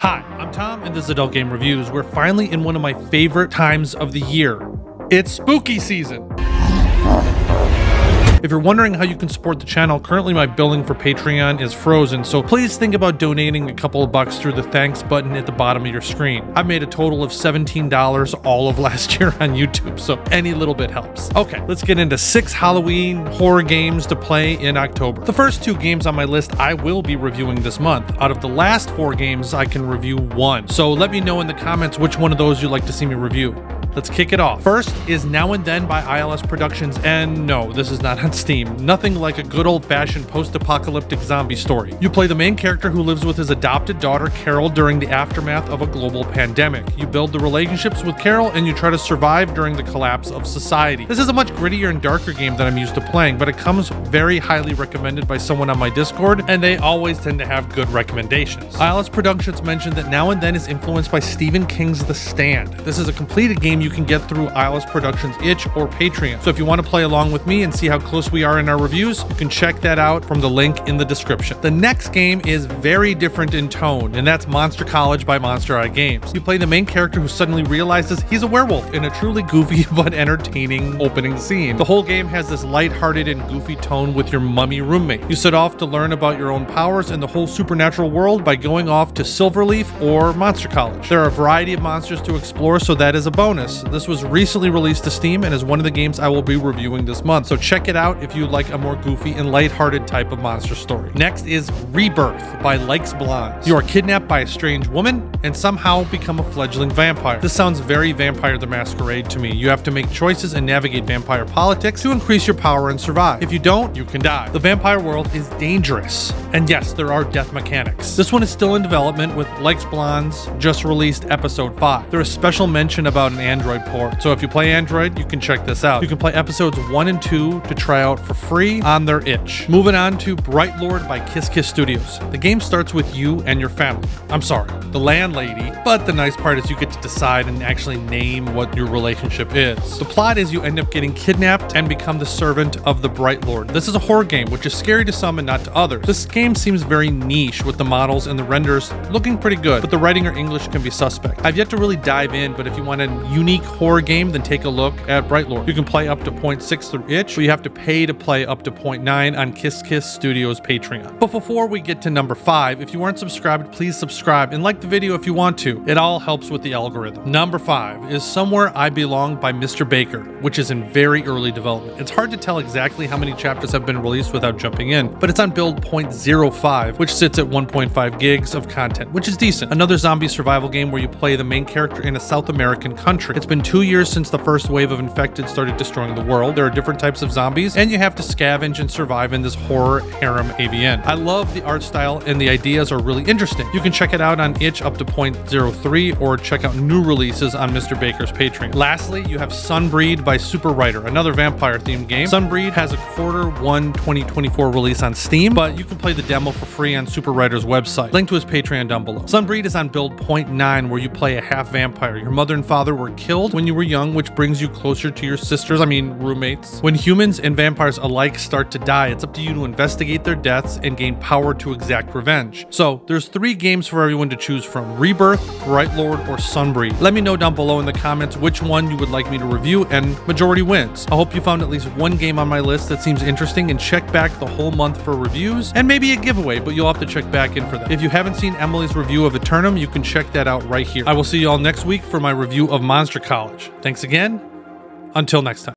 Hi, I'm Tom, and this is Adult Game Reviews. We're finally in one of my favorite times of the year. It's spooky season. If you're wondering how you can support the channel, currently my billing for Patreon is frozen, so please think about donating a couple of bucks through the thanks button at the bottom of your screen. I've made a total of $17 all of last year on YouTube, so any little bit helps. Okay, let's get into 6 Halloween horror games to play in October. The first 2 games on my list I will be reviewing this month. Out of the last 4 games, I can review 1. So let me know in the comments which one of those you'd like to see me review. Let's kick it off. First is Now and Then by ILS Productions, and no, this is not on Steam. Nothing like a good old-fashioned post-apocalyptic zombie story. You play the main character who lives with his adopted daughter Carol during the aftermath of a global pandemic. You build the relationships with Carol and you try to survive during the collapse of society. This is a much grittier and darker game than I'm used to playing, but it comes very highly recommended by someone on my Discord, and they always tend to have good recommendations. ILS Productions mentioned that Now and Then is influenced by Stephen King's The Stand. This is a completed game you can get through ILS Productions itch or Patreon. So if you want to play along with me and see how close we are in our reviews, you can check that out from the link in the description. The next game is very different in tone, and that's Monster College by Monster Eye Games. You play the main character who suddenly realizes he's a werewolf in a truly goofy but entertaining opening scene. The whole game has this lighthearted and goofy tone with your mummy roommate. You set off to learn about your own powers and the whole supernatural world by going off to Silverleaf or Monster College. There are a variety of monsters to explore, so that is a bonus. This was recently released to Steam and is one of the games I will be reviewing this month, so check it out if you'd like a more goofy and lighthearted type of monster story. Next is Rebirth by Likes Blondes. You are kidnapped by a strange woman and somehow become a fledgling vampire. This sounds very Vampire the Masquerade to me. You have to make choices and navigate vampire politics to increase your power and survive. If you don't, you can die. The vampire world is dangerous, and yes, there are death mechanics. This one is still in development, with Likes Blondes just released episode 5. There is special mention about an Android port, so if you play Android, you can check this out. You can play episodes 1 and 2 to try out for free on their itch. Moving on to BrightLord by Kiss Kiss Studios. The game starts with you and your family. I'm sorry, the landlady, but the nice part is you get to decide and actually name what your relationship is. The plot is you end up getting kidnapped and become the servant of the BrightLord. This is a horror game, which is scary to some and not to others. This game seems very niche, with the models and the renders looking pretty good, but the writing or English can be suspect. I've yet to really dive in, but if you want a unique horror game, then take a look at BrightLord. You can play up to 0.6 through itch, but you have to pay to play up to 0.9 on Kiss Kiss Studios Patreon. But before we get to number 5, if you aren't subscribed, please subscribe and like the video if you want to. It all helps with the algorithm. Number 5 is Somewhere I Belong by Mr. Baker, which is in very early development. It's hard to tell exactly how many chapters have been released without jumping in, but it's on build 0.05, which sits at 1.5 gigs of content, which is decent. Another zombie survival game where you play the main character in a South American country. It's been 2 years since the first wave of infected started destroying the world. There are different types of zombies, and you have to scavenge and survive in this horror harem AVN. I love the art style, and the ideas are really interesting. You can check it out on itch up to 0.03, or check out new releases on Mr. Baker's Patreon. Lastly, you have Sunbreed by Super Writer, another vampire-themed game. Sunbreed has a Q1 2024 release on Steam, but you can play the demo for free on Super Writer's website. Link to his Patreon down below. Sunbreed is on build 0.9, where you play a half vampire. Your mother and father were killed when you were young, which brings you closer to your roommates. When humans and vampires alike start to die, it's up to you to investigate their deaths and gain power to exact revenge. So there's 3 games for everyone to choose from: Rebirth, BrightLord, or Sunbreed. Let me know down below in the comments which one you would like me to review, and majority wins. I hope you found at least one game on my list that seems interesting, and check back the whole month for reviews and maybe a giveaway, but you'll have to check back in for that. If you haven't seen Emily's review of Eternum, you can check that out right here. I will see you all next week for my review of Monster College. Thanks again. Until next time.